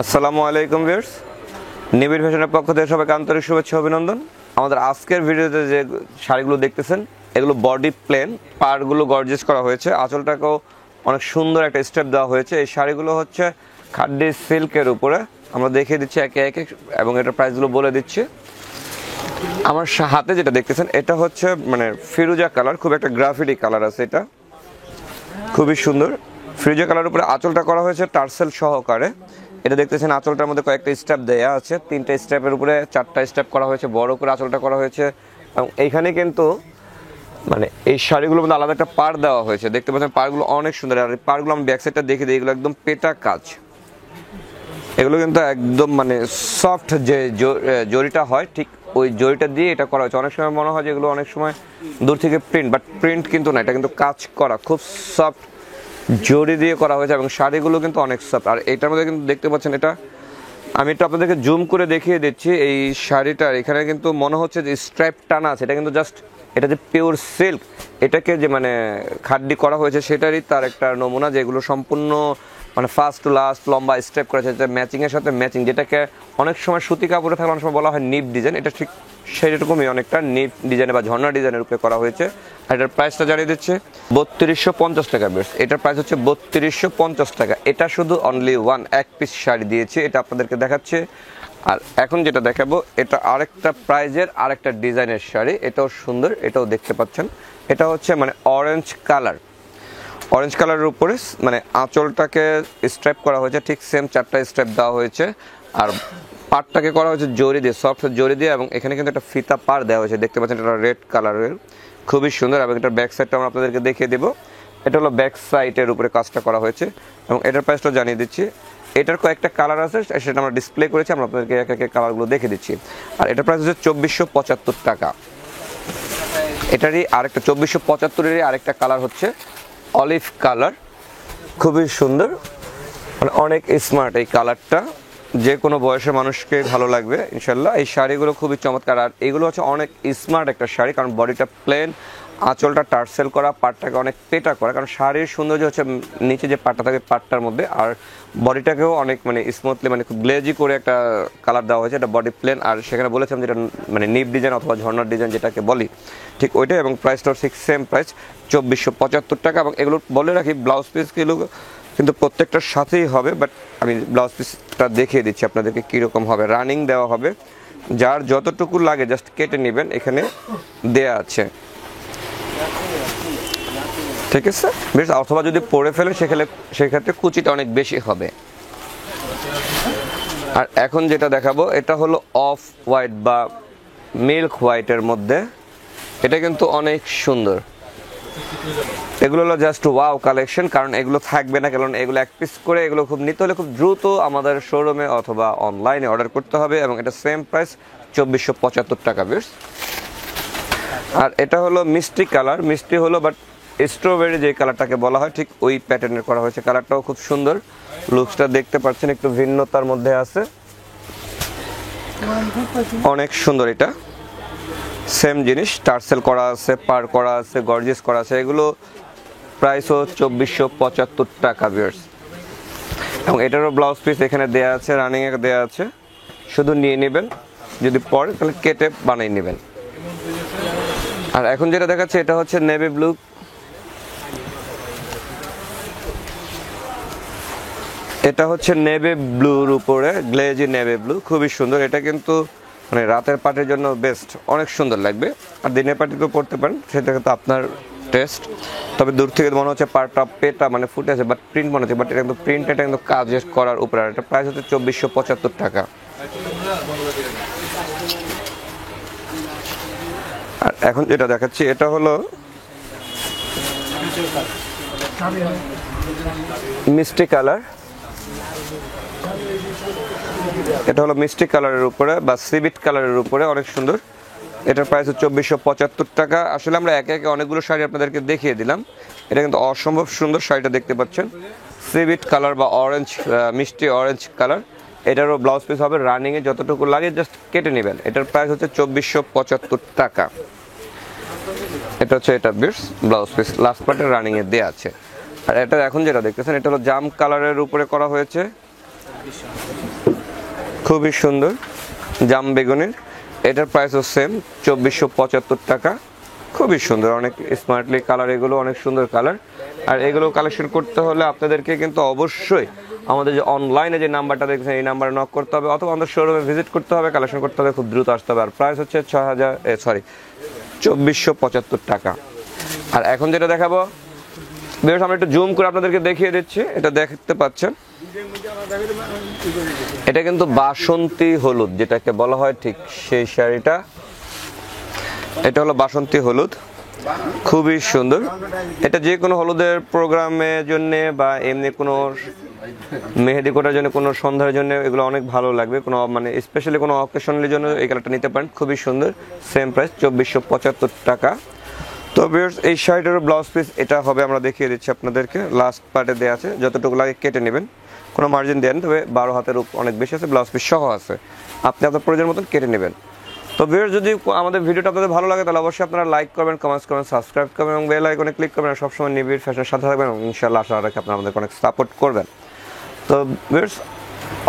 আসসালামু আলাইকুম ভিউয়ার্স, নিবিড় ফ্যাশনের পক্ষ থেকে সবাইকে আন্তরিক শুভেচ্ছা অভিনন্দন। আমাদের আজকের ভিডিওতে যে শাড়িগুলো দেখতেছেন এগুলো বডি প্লেন, পাড়গুলো গর্জিয়াস করা হয়েছে, আঁচলটাকেও অনেক সুন্দর একটা স্টেপ দেওয়া হয়েছে। এই শাড়িগুলো হচ্ছে খাড্ডি সিল্কের উপরে, আমরা দেখিয়ে দিচ্ছি একে একে এবং এটার প্রাইসগুলো বলে দিচ্ছি। আমার হাতে যেটা দেখতেছেন এটা হচ্ছে মানে ফিরোজা কালার, খুব একটা গ্রাফিটি কালার আছে, এটা খুবই সুন্দর ফিরোজা কালার উপরে আঁচলটা করা হয়েছে টার্সেল সহকারে। এটা দেখতেছেন আঁচলটার মধ্যে কয়েকটা স্টেপ দেয়া আছে, 3টা স্টেপের উপরে 4টা স্টেপ করা হয়েছে, বড় করে আঁচলটা করা হয়েছে। এবং এইখানে কিন্তু মানে এই শাড়িগুলোর মধ্যে আলাদা একটা পাড় দেওয়া হয়েছে, দেখতে পাচ্ছেন পাড়গুলো অনেক সুন্দর। আর পাড়গুলো আমি ব্যাক সাইডটা দেখে দিই, এগুলো একদম পেটা কাজ, এগুলো কিন্তু একদম মানে সফট যে জরিটা হয় ঠিক ওই জরিটা দিয়ে এটা করা হয়েছে। অনেক সময় মনে হয় যে এগুলো অনেক সময় দূর থেকে প্রিন্ট, বাট প্রিন্ট কিন্তু না, এটা কিন্তু কাজ করা, খুব সফট জরি দিয়ে করা হয়েছে এবং শাড়িগুলো কিন্তু অনেক সফট। আর এটার মধ্যে কিন্তু দেখতে পাচ্ছেন, এটা আমি একটু আপনাদেরকে জুম করে দেখিয়ে দিচ্ছি। এই শাড়িটার এখানে কিন্তু মনে হচ্ছে যে স্ট্রাইপ টানা আছে, এটা কিন্তু জাস্ট এটা যে পিওর সিল্ক, এটাকে যে মানে খাড্ডি করা হয়েছে সেটারই তার একটা নমুনা, যেগুলো সম্পূর্ণ মানে ফার্স্ট টু লাস্ট লম্বা স্টেপ করেছে, ম্যাচিংয়ের সাথে ম্যাচিং, যেটাকে অনেক সময় সুতি কাপড়ে থাকলে অনেক সময় বলা হয় নিপ ডিজাইন, এটা ঠিক সেইরকমই অনেকটা নিপ ডিজাইনে বা ঝর্ণা ডিজাইনের উপরে করা হয়েছে। আর এটার প্রাইসটা জানিয়ে দিচ্ছে 3250 টাকা বেশ। এটার প্রাইস হচ্ছে 3250 টাকা। এটা শুধু অনলি এক পিস শাড়ি দিয়েছে, এটা আপনাদেরকে দেখাচ্ছে। আর এখন যেটা দেখাবো এটা আরেকটা প্রাইজের আরেকটা ডিজাইনের শাড়ি, এটাও সুন্দর, এটাও দেখতে পাচ্ছেন। এটা হচ্ছে মানে অরেঞ্জ কালারের উপরে মানে আঁচলটাকে স্ট্রাইপ করা হয়েছে, ঠিক সেম 4টা স্ট্রাইপ দেওয়া হয়েছে। আর পাড়টাকে করা হয়েছে জরি দিয়ে, সফট জরি দিয়ে, এবং এখানে কিন্তু একটা ফিতা পাড় দেওয়া হয়েছে, দেখতে পাচ্ছেন এটা রেড কালারের, খুবই সুন্দর। এবং এটার ব্যাক সাইডটা আমরা আপনাদেরকে দেখিয়ে দেবো। এটা হলো ব্যাক সাইডের উপরে কাজটা করা হয়েছে এবং এটার প্রাইসটা জানিয়ে দিচ্ছি। এটার কয়েকটা কালার আছে, সেটা আমরা ডিসপ্লে করেছি, আমরা আপনাদেরকে এক একে কালারগুলো দেখে দিচ্ছি। আর এটার প্রাইস হচ্ছে 2475 টাকা। এটারই আরেকটা 2475-এরই আরেকটা কালার হচ্ছে অলিভ কালার, খুবই সুন্দর, মানে অনেক স্মার্ট এই কালারটা, যে কোনো বয়সের মানুষকে ভালো লাগবে ইনশাল্লাহ। এই শাড়িগুলো খুবই চমৎকার, আর এগুলো হচ্ছে অনেক স্মার্ট একটা শাড়ি, কারণ বডিটা প্লেন, আঁচলটা টার্সেল করা, পাটটাকে অনেক পেটা করা, কারণ শাড়ির সৌন্দর্য হচ্ছে নিচে যে পাটটা থাকে পাটটার মধ্যে, আর বডিটাকেও অনেক মানে স্মুথলি মানে খুব গ্লেজি করে একটা কালার দেওয়া হয়েছে। এটা বডি প্লেন, আর সেখানে বলেছিলাম যেটা মানে নিপ ডিজাইন অথবা ঝর্ণার ডিজাইন যেটাকে বলি, ঠিক ওইটাই। এবং প্রাইসটাও ঠিক সেম প্রাইস 2475 টাকা। এবং এগুলো বলে রাখি ব্লাউজ পিসগুলো কিন্তু প্রত্যেকটার সাথেই হবে, বাট আমি ব্লাউজ পিসটা দেখিয়ে দিচ্ছি আপনাদেরকে কীরকম হবে। রানিং দেওয়া হবে, যার যতটুকু লাগে জাস্ট কেটে নেবেন, এখানে দেয়া আছে, ঠিক আছে বেশ। অথবা যদি পরে ফেলে সেক্ষেত্রে কুচিটা অনেক বেশি হবে। আর এখন যেটা দেখাবো এটা হলো অফ হোয়াইট বা মিল্ক হোয়াইটের মধ্যে, এটা কিন্তু অনেক সুন্দর। এগুলো হলো জাস্ট ওয়াও কালেকশন, কারণ এগুলো থাকবে না, কারণ এগুলো এক পিস করে, এগুলো খুব নিতে হলে খুব দ্রুত আমাদের শোরুমে অথবা অনলাইনে অর্ডার করতে হবে। এবং এটা সেম প্রাইস 2475 টাকা বেশ। আর এটা হলো মিষ্টি কালার, মিষ্টি হলো বাট স্ট্রবেরি যে কালারটাকে বলা হয় ঠিক ওই প্যাটার্নের করা হয়েছে। কালারটাও খুব সুন্দর, লুকসটা দেখতে পাচ্ছেন একটু ভিন্নতার মধ্যে আছে, অনেক সুন্দর। এটা সেম জিনিস, টার্সেল করা আছে, পার করা আছে, গর্জিয়াস করা আছে। এগুলো প্রাইসও 2475 টাকা ভিউয়ার্স। এবং এটারও ব্লাউজ পিস এখানে দেয়া আছে, রানিংয়ে দেয়া আছে, শুধু নিয়ে নেবেন, যদি পরে তাহলে কেটে বানিয়ে নেবেন। আর এখন যেটা দেখাচ্ছে এটা হচ্ছে নেভি ব্লু, এটা হচ্ছে নেভি ব্লুর উপরে গ্লেজি নেভি ব্লু, খুবই সুন্দর। এটা কিন্তু মানে রাতের পার্টির জন্য বেস্ট, অনেক সুন্দর লাগবে। আর দিনের পার্টিতেও পড়তে পারেন, সেটা কিন্তু আপনার টেস্ট। তবে দূর থেকে মনে হচ্ছে পার্টটা পেটা মানে ফুটে আছে, বাট প্রিন্ট মনে হচ্ছে, বাট এটা কিন্তু প্রিন্ট, এটা কিন্তু কাজ করার উপরে। আর এটা প্রাইস হচ্ছে 2475 টাকা। আর এখন যেটা দেখাচ্ছি এটা হলো মিষ্টি কালার, এটা হলো মিষ্টি কালারের উপরে বা সিভিট কালারের উপরে, অনেক সুন্দর। এটার প্রাইস হচ্ছে 2475 টাকা। আসলে আমরা একে একে অনেকগুলো শাড়ি আপনাদেরকে দেখিয়ে দিলাম, এটা কিন্তু অসম্ভব সুন্দর শাড়িটা দেখতে পাচ্ছেন, সিভিট কালার বা অরেঞ্জ, মিষ্টি অরেঞ্জ কালার। এটারও ব্লাউজ পিস হবে, রানিংয়ে যতটুকু লাগে জাস্ট কেটে নেবেন। এটার প্রাইস হচ্ছে 2475 টাকা। এটা হচ্ছে এটা বেশ ব্লাউজ পিস, লাস্ট পার্টে রানিংয়ে দেওয়া আছে। আর এটা এখন যেটা দেখতেছেন এটা হলো জাম কালারের উপরে করা হয়েছে, খুবই সুন্দর জাম বেগুনের, এটার প্রাইসও সেম 2475 টাকা। খুবই সুন্দর, অনেক স্মার্টলি কালার, এগুলো অনেক সুন্দর কালার। আর এগুলো কালেকশন করতে হলে আপনাদেরকে কিন্তু অবশ্যই আমাদের যে অনলাইনে যে নাম্বারটা দেখছেন এই নাম্বারে নক করতে হবে, অথবা আমাদের শোরুমে ভিজিট করতে হবে, কালেকশন করতে হবে, খুব দ্রুত আসতে হবে। আর প্রাইস হচ্ছে 2475 টাকা। আর এখন যেটা দেখাবো বেশ, আমরা একটু জুম করে আপনাদেরকে দেখিয়ে দিচ্ছি, এটা দেখতে পাচ্ছেন, এটা কিন্তু বাসন্তী হলুদ যেটাকে বলা হয়, ঠিক সেই শাড়িটা। এটা হলো বাসন্তী হলুদ, খুবই সুন্দর। এটা যে কোনো হলুদের প্রোগ্রামের জন্য বা এমনি কোনো মেহেদি করার জন্য, কোনো সন্ধ্যার জন্য এগুলো অনেক ভালো লাগবে, কোনো মানে স্পেশালি কোনো অকেশনের জন্য এই কালারটা নিতে পারেন। খুবই সুন্দর, সেম প্রাইস 2475 টাকা। তো ভিউয়ার্স, এই শাড়িটার ব্লাউজ পিস এটা হবে, আমরা দেখিয়ে দিচ্ছি আপনাদেরকে, লাস্ট পার্টে দেওয়া আছে, যতটুকু লাগে কেটে নেবেন, কোনো মার্জিন দেন, তবে 12 হাতের অনেক বেশি আছে, ব্লাউজ পিস সহ আছে, আপনি আপনার প্রয়োজন মতন কেটে নেবেন। তো ভিউয়ার্স, যদি আমাদের ভিডিওটা আপনাদের ভালো লাগে তাহলে অবশ্যই আপনারা লাইক করবেন, কমেন্টস করবেন, সাবস্ক্রাইব করবেন এবং বেল আইকনে ক্লিক করবেন। সবসময় নিবিড় ফ্যাশনের সাথে থাকবেন এবং ইনশাআল্লাহ আশা রাখি আপনারা আমাদেরকে অনেক সাপোর্ট করবেন। তো ভিউয়ার্স,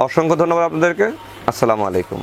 অসংখ্য ধন্যবাদ আপনাদেরকে। আসসালামু আলাইকুম।